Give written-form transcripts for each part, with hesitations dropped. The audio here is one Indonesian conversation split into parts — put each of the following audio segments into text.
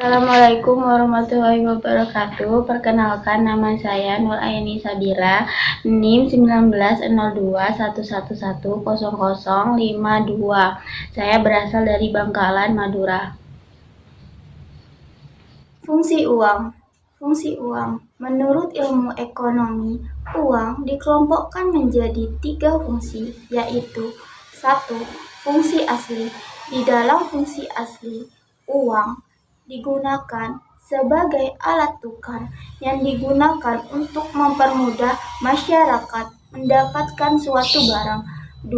Assalamualaikum warahmatullahi wabarakatuh. Perkenalkan, nama saya Nur Ayani Sabira, NIM 190211100052. Saya berasal dari Bangkalan, Madura. Fungsi uang. Fungsi uang. Menurut ilmu ekonomi, uang dikelompokkan menjadi 3 fungsi, yaitu 1. Fungsi asli. Di dalam fungsi asli, uang digunakan sebagai alat tukar yang digunakan untuk mempermudah masyarakat mendapatkan suatu barang. 2.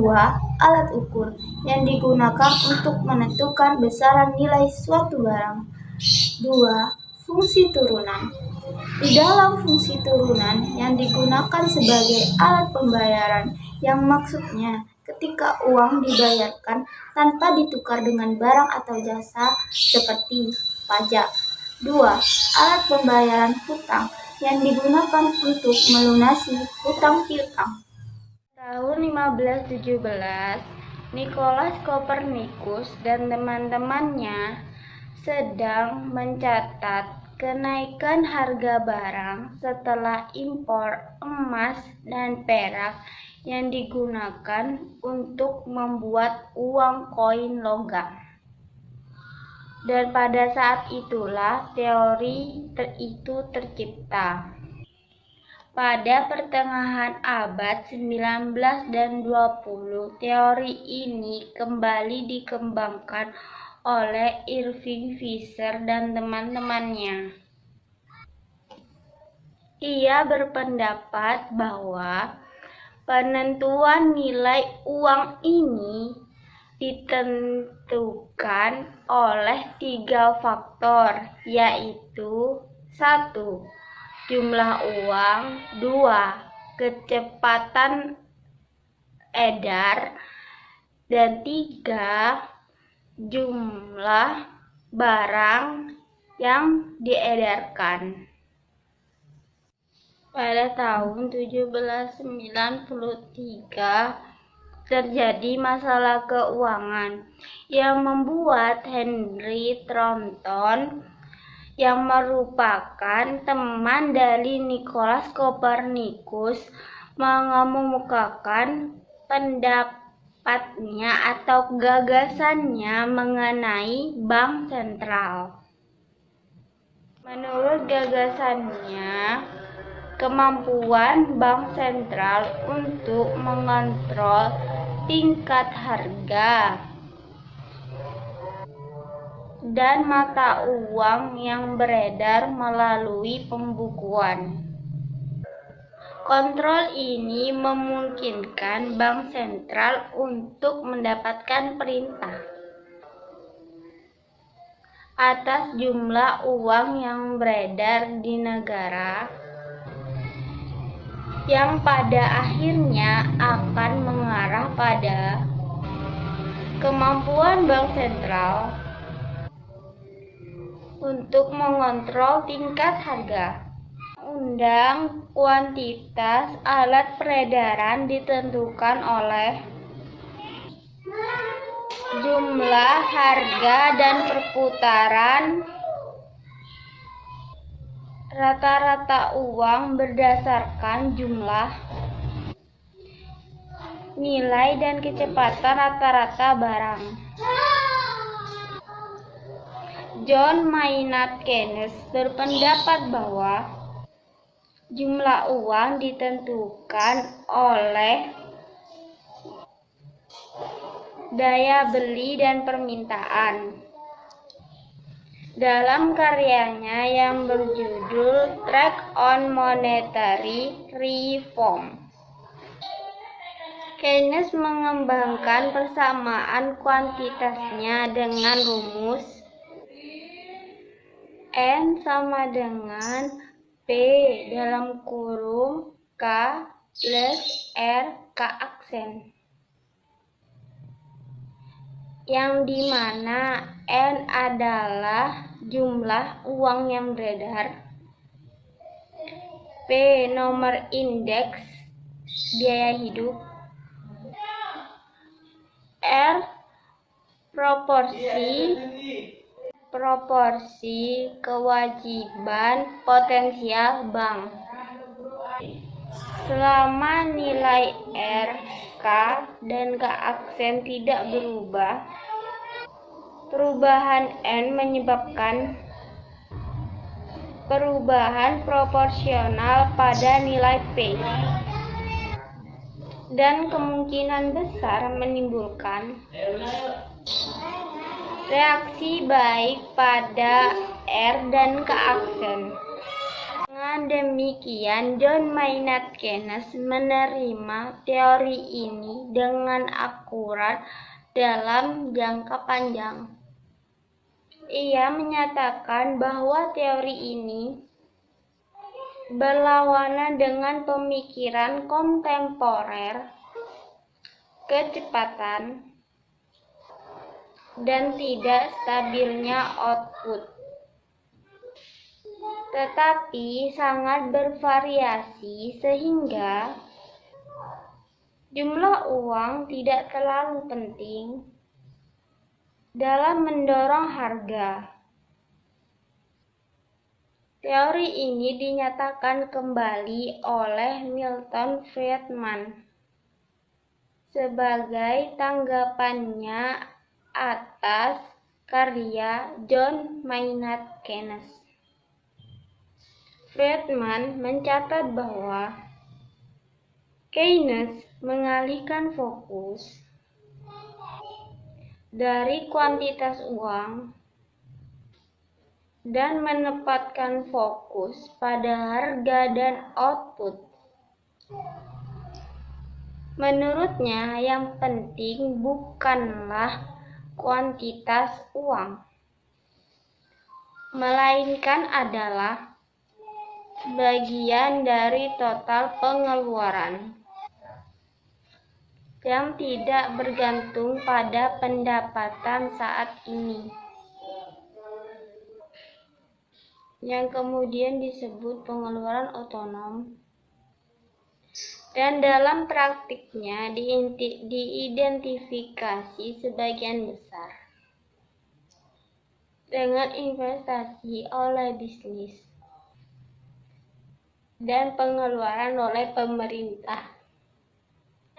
Alat ukur yang digunakan untuk menentukan besaran nilai suatu barang. 2. Fungsi turunan. Di dalam fungsi turunan yang digunakan sebagai alat pembayaran, yang maksudnya ketika uang dibayarkan tanpa ditukar dengan barang atau jasa seperti pajak. 2. Alat pembayaran hutang yang digunakan untuk melunasi hutang piutang. Tahun 1517, Nikolaus Kopernikus dan teman-temannya sedang mencatat kenaikan harga barang setelah impor emas dan perak yang digunakan untuk membuat uang koin logam. Dan pada saat itulah teori itu tercipta. Pada pertengahan abad 19 dan 20, teori ini kembali dikembangkan oleh Irving Fisher dan teman-temannya. Ia berpendapat bahwa penentuan nilai uang ini ditentukan oleh 3 faktor, yaitu 1. Jumlah uang. 2. Kecepatan edar. Dan 3. Jumlah barang yang diedarkan. Pada tahun 1793 terjadi masalah keuangan yang membuat Henry Thornton, yang merupakan teman dari Nikolaus Kopernikus, mengemukakan pendapatnya atau gagasannya mengenai bank sentral. Menurut gagasannya, kemampuan bank sentral untuk mengontrol tingkat harga dan mata uang yang beredar melalui pembukuan. Kontrol ini memungkinkan bank sentral untuk mendapatkan perintah atas jumlah uang yang beredar di negara, yang pada akhirnya akan mengarah pada kemampuan bank sentral untuk mengontrol tingkat harga. Undang kuantitas alat peredaran ditentukan oleh jumlah, harga, dan perputaran rata-rata uang berdasarkan jumlah, nilai, dan kecepatan rata-rata barang. John Maynard Keynes berpendapat bahwa jumlah uang ditentukan oleh daya beli dan permintaan. Dalam karyanya yang berjudul Tract on Monetary Reform, Keynes mengembangkan persamaan kuantitasnya dengan rumus N sama dengan P K plus R K aksen, yang dimana N adalah jumlah uang yang beredar, P nomor indeks biaya hidup, R proporsi proporsi kewajiban potensial bank. Selama nilai R, K, dan K aksen tidak berubah, perubahan N menyebabkan perubahan proporsional pada nilai P, dan kemungkinan besar menimbulkan reaksi baik pada R dan K aksen. Dengan demikian, John Maynard Keynes menerima teori ini dengan akurat dalam jangka panjang. Ia menyatakan bahwa teori ini berlawanan dengan pemikiran kontemporer, kecepatan, dan tidak stabilnya output, tetapi sangat bervariasi sehingga jumlah uang tidak terlalu penting dalam mendorong harga. Teori ini dinyatakan kembali oleh Milton Friedman sebagai tanggapannya atas karya John Maynard Keynes. Friedman mencatat bahwa Keynes mengalihkan fokus dari kuantitas uang dan menempatkan fokus pada harga dan output. Menurutnya, yang penting bukanlah kuantitas uang, melainkan adalah bagian dari total pengeluaran yang tidak bergantung pada pendapatan saat ini, yang kemudian disebut pengeluaran otonom, dan dalam praktiknya diidentifikasi sebagian besar dengan investasi oleh bisnis dan pengeluaran oleh pemerintah.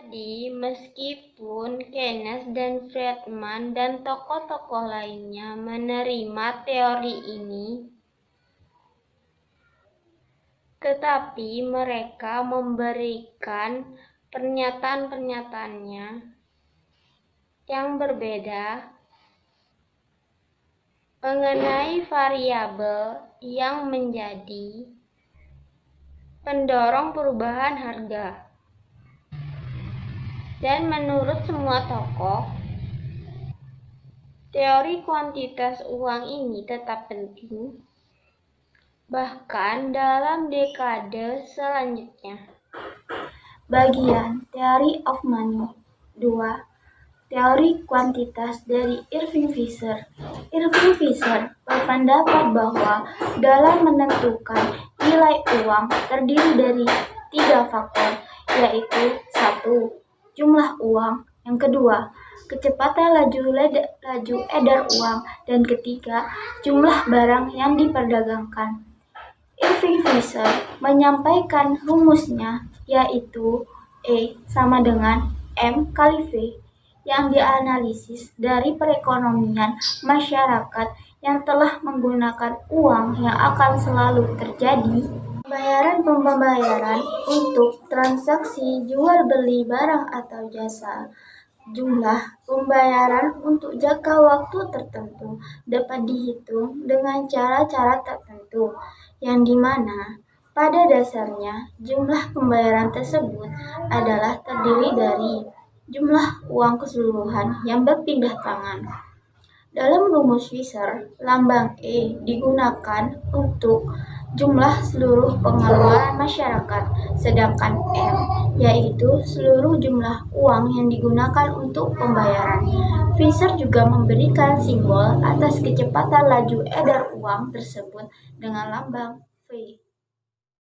Jadi, meskipun Keynes dan Friedman dan tokoh-tokoh lainnya menerima teori ini, tetapi mereka memberikan pernyataan-pernyataannya yang berbeda mengenai variabel yang menjadi pendorong perubahan harga. Dan menurut semua tokoh, teori kuantitas uang ini tetap penting, bahkan dalam dekade selanjutnya. Bagian Theory of Money 2. Teori kuantitas dari Irving Fisher. Irving Fisher berpendapat bahwa dalam menentukan nilai uang terdiri dari 3 faktor, yaitu 1. Jumlah uang, yang kedua, kecepatan laju edar uang, dan ketiga, jumlah barang yang diperdagangkan. Irving Fisher menyampaikan rumusnya, yaitu E sama dengan M kali V, yang dianalisis dari perekonomian masyarakat yang telah menggunakan uang yang akan selalu terjadi. Pembayaran untuk transaksi jual beli barang atau jasa. Jumlah pembayaran untuk jangka waktu tertentu dapat dihitung dengan cara-cara tertentu, yang dimana pada dasarnya jumlah pembayaran tersebut adalah terdiri dari jumlah uang keseluruhan yang berpindah tangan. Dalam rumus Fisher, lambang E digunakan untuk jumlah seluruh pengeluaran masyarakat, sedangkan M yaitu seluruh jumlah uang yang digunakan untuk pembayaran. Fisher juga memberikan simbol atas kecepatan laju edar uang tersebut dengan lambang